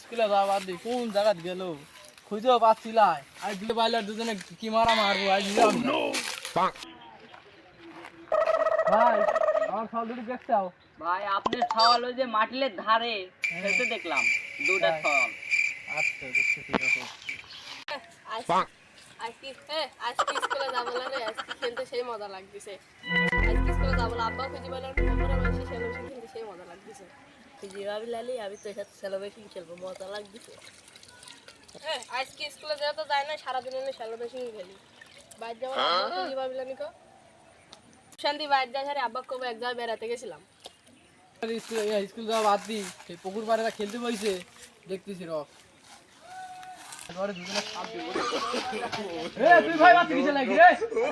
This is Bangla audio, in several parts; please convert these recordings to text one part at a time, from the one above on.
স্কুলে যাওয়ার দি কোন জায়গা গেল খুঁজেও পাচ্ছিলাই আর দুটো বাইলার দুজনে কি মারা মারবো আজ ভাই আমার সব দুটো দেখছাও ভাই আপনার ছাওয়াল ওই যে মাটিলের ধারে খেলতে দেখলাম দুটা ছাওয়াল। আচ্ছা দেখছি ঠিক আছে আজকে স্কুলে যাবো না রে, আজকে খেলতে সেই মজা লাগতেছে। আজকে স্কুলে যাবো না, আব্বা খুঁজি বলে খবরে বসে সেলিব্রেশন খেলতে সেই মজা লাগতেছে। খুঁজি ভাবি লালি আমি তো সাথে সেলিব্রেশন খেলবো, মজা লাগতেছে। আজকে স্কুলে যেতে তো যায় না, সারাদিন এনে সেলিব্রেশন খেলি। বাইরে যাবো আব্বা খুঁজি ভাবি লানি কো শান্তি বাইরে যায় আরে আব্বা কবে এক জায়গায় বেড়াতে গেছিলাম। স্কুল যাওয়া বাদ দি সেই পুকুর পাড়ে খেলতে বইছে দেখতেছি রক দুজনে সাপ দিয়ে তুই ভাই বাতি কিসে লাগি রে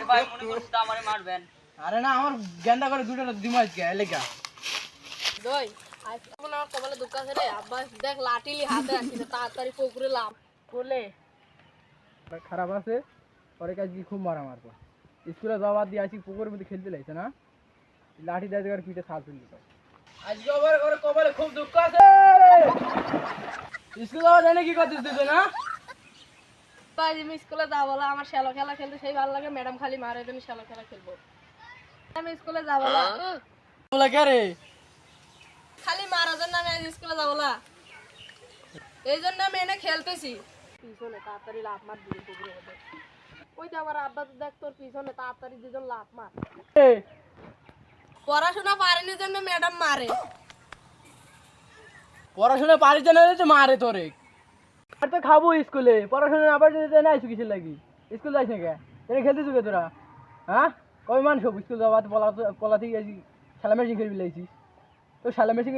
ভাই মনে করছি তো আমারে মারবেন। আরে না আমার গেন্দা করে দুটো দিমাজ গে লেগা দই আজ মনে আমার কপালে দুঃখ আছে রে, আব্বা দেখ লাঠিলি হাতে রাখিছে, তাড়াতাড়ি পুকুরে লাভ বলে খারাপ আছে পরে কাজ কি খুব মারা মারবো। স্কুলে যাওয়া বাদ দিয়ে আসি পুকুরের মধ্যে খেলতে লাগছে না লাঠি দিয়ে করে পিঠে ছাড় ফেললি আজকে আবার করে কপালে খুব দুঃখ আছে। স্কুলে যাওয়া জানে কি করছিস তুই না আমি স্কুলে যাবো না, আমার শ্যালো খেলা খেলতে সেই ভালো লাগে, ম্যাডাম খালি মারে তুমি শ্যালো খেলা খেলবো। আমি স্কুলে যাবো না বলে কে রে খালি মারার জন্য আমি আজ স্কুলে যাবো না, এই জন্য আমি এনে খেলতেছি। পিছনে তাড়াতাড়ি লাফ মার দিবি পুকুরের মধ্যে, ওই যে আমার আব্বা তো দেখ তোর পিছনে তাড়াতাড়ি দুজন লাফ মার। পড়াশোনা পারেনি জন্য ম্যাডাম মারে, পড়াশোনা পারিস না তো মারে তোরে আর তো খাবো স্কুলে পড়াশোনা আবার না আইসু কিসের লাগি স্কুল যাইস না কে এনে খেলতে চুকে তোরা হ্যাঁ কবে মানুষ স্কুল যাওয়া পলা থেকে খেলা মেশিন খেলবি লাইছিস তো খেলা মেশিন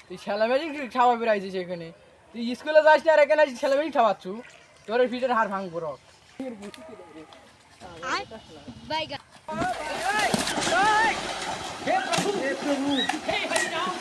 তুই খেলা মেশিন খাওয়া বেড়াইছিস এখানে তুই স্কুলে যাস না আর এখানে খেলা মেশিন খাওয়াচ্ছু তোর ফিটের হার ভাঙবো রক বাইগা हे प्रभु हे हरि राम